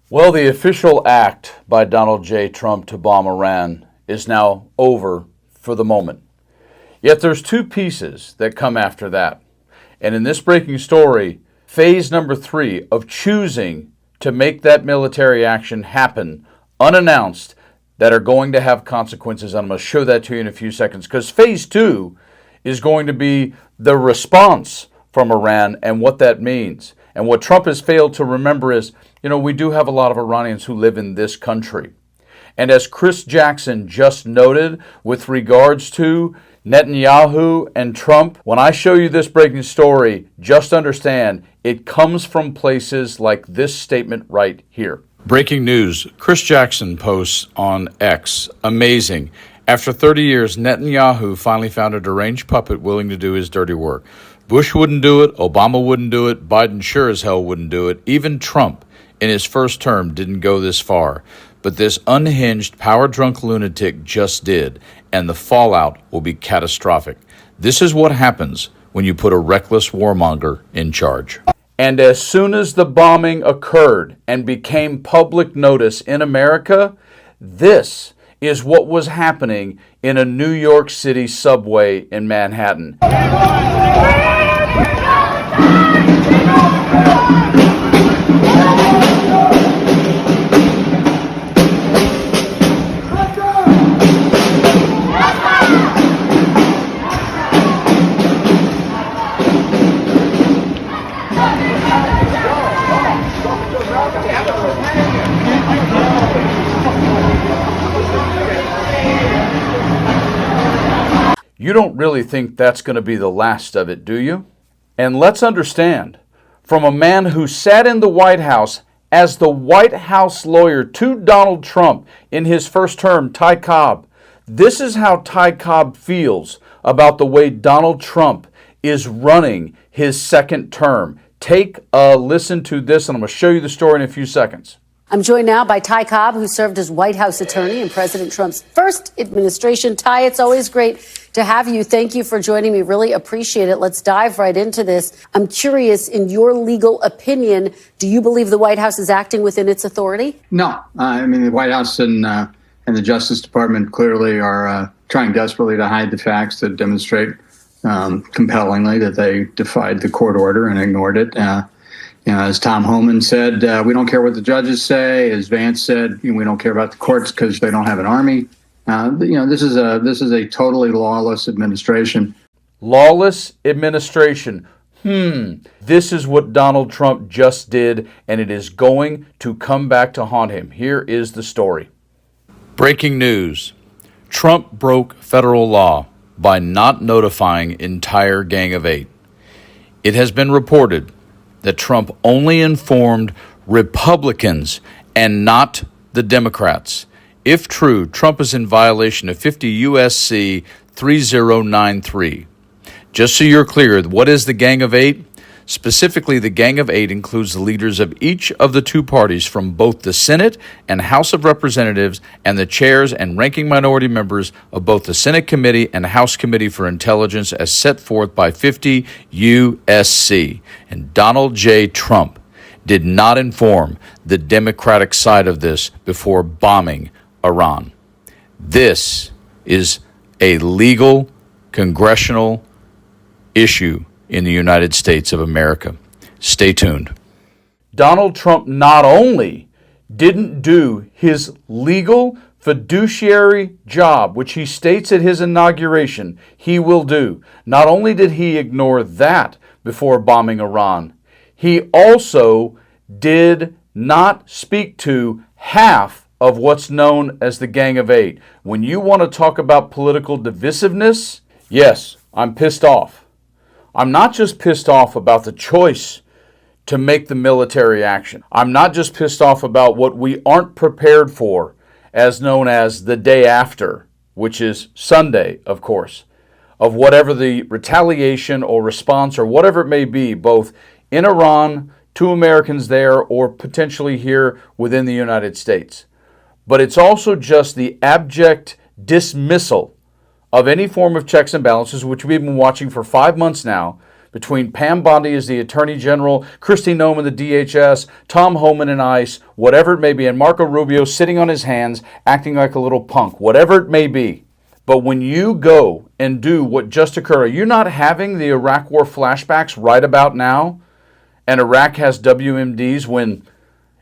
Well, the official act by Donald J. Trump to bomb Iran is now over for the moment. Yet there's two pieces that come after that. And in this breaking story, phase number 3 of choosing to make that military action happen unannounced that are going to have consequences. I'm going to show that to you in a few seconds, because phase 2 is going to be the response from Iran and what that means. And what Trump has failed to remember is, we do have a lot of Iranians who live in this country. And as Chris Jackson just noted with regards to Netanyahu and Trump, when I show you this breaking story, just understand it comes from places like this statement right here. Breaking news. Chris Jackson posts on X. Amazing. After 30 years, Netanyahu finally found a deranged puppet willing to do his dirty work. Bush wouldn't do it. Obama wouldn't do it. Biden sure as hell wouldn't do it. Even Trump, in his first term, didn't go this far. But this unhinged, power-drunk lunatic just did, and the fallout will be catastrophic. This is what happens when you put a reckless warmonger in charge. And as soon as the bombing occurred and became public notice in America, this is what was happening in a New York City subway in Manhattan. You don't really think that's going to be the last of it, do you? And let's understand, from a man who sat in the White House as the White House lawyer to Donald Trump in his first term, Ty Cobb, this is how Ty Cobb feels about the way Donald Trump is running his second term. Take a listen to this, and I'm going to show you the story in a few seconds. I'm joined now by Ty Cobb, who served as White House attorney in President Trump's first administration. Ty, it's always great to have you. Thank you for joining me. Really appreciate it. Let's dive right into this. I'm curious, in your legal opinion, do you believe the White House is acting within its authority? No. The White House and the Justice Department clearly are trying desperately to hide the facts that demonstrate compellingly that they defied the court order and ignored it. As Tom Homan said, we don't care what the judges say. As Vance said, we don't care about the courts because they don't have an army. This is a totally lawless administration. Lawless administration. This is what Donald Trump just did, and it is going to come back to haunt him. Here is the story. Breaking news. Trump broke federal law by not notifying entire Gang of Eight. It has been reported that Trump only informed Republicans and not the Democrats. If true, Trump is in violation of 50 U.S.C. 3093. Just so you're clear, what is the Gang of Eight? Specifically, the Gang of Eight includes the leaders of each of the two parties from both the Senate and House of Representatives and the chairs and ranking minority members of both the Senate Committee and House Committee for Intelligence as set forth by 50 U.S.C. And Donald J. Trump did not inform the Democratic side of this before bombing Iran. This is a legal congressional issue in the United States of America. Stay tuned. Donald Trump not only didn't do his legal fiduciary job, which he states at his inauguration he will do, not only did he ignore that before bombing Iran, he also did not speak to half of what's known as the Gang of Eight. When you want to talk about political divisiveness, yes, I'm pissed off. I'm not just pissed off about the choice to make the military action. I'm not just pissed off about what we aren't prepared for, as known as the day after, which is Sunday, of course, of whatever the retaliation or response or whatever it may be, both in Iran, to Americans there, or potentially here within the United States. But it's also just the abject dismissal of any form of checks and balances, which we've been watching for 5 months now, between Pam Bondi as the Attorney General, Kristi Noem the DHS, Tom Homan and ICE, whatever it may be, and Marco Rubio sitting on his hands acting like a little punk, whatever it may be. But when you go and do what just occurred, are you not having the Iraq War flashbacks right about now? And Iraq has WMDs when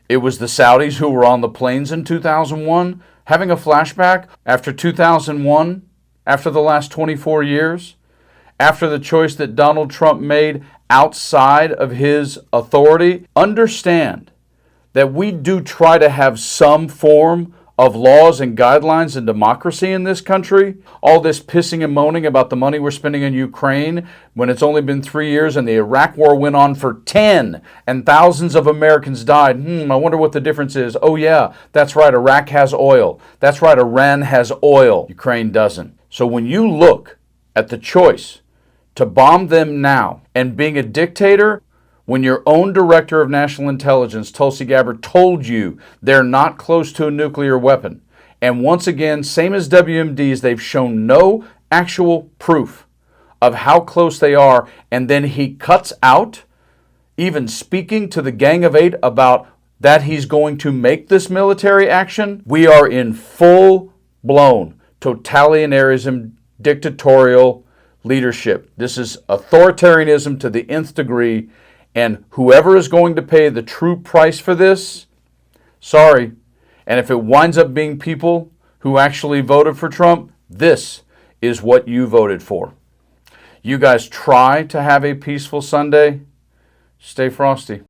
it was the Saudis who were on the planes in 2001, having a flashback after 2001, after the last 24 years, after the choice that Donald Trump made outside of his authority. Understand that we do try to have some form of laws and guidelines and democracy in this country. All this pissing and moaning about the money we're spending in Ukraine when it's only been 3 years and the Iraq War went on for 10 and thousands of Americans died. I wonder what the difference is. Oh yeah, that's right, Iraq has oil. That's right, Iran has oil. Ukraine doesn't. So when you look at the choice to bomb them now and being a dictator, when your own director of national intelligence, Tulsi Gabbard, told you they're not close to a nuclear weapon. And once again, same as WMDs, they've shown no actual proof of how close they are. And then he cuts out even speaking to the Gang of Eight about that he's going to make this military action. We are in full-blown totalitarianism, dictatorial leadership. This is authoritarianism to the nth degree. And whoever is going to pay the true price for this, sorry. And if it winds up being people who actually voted for Trump, this is what you voted for. You guys try to have a peaceful Sunday. Stay frosty.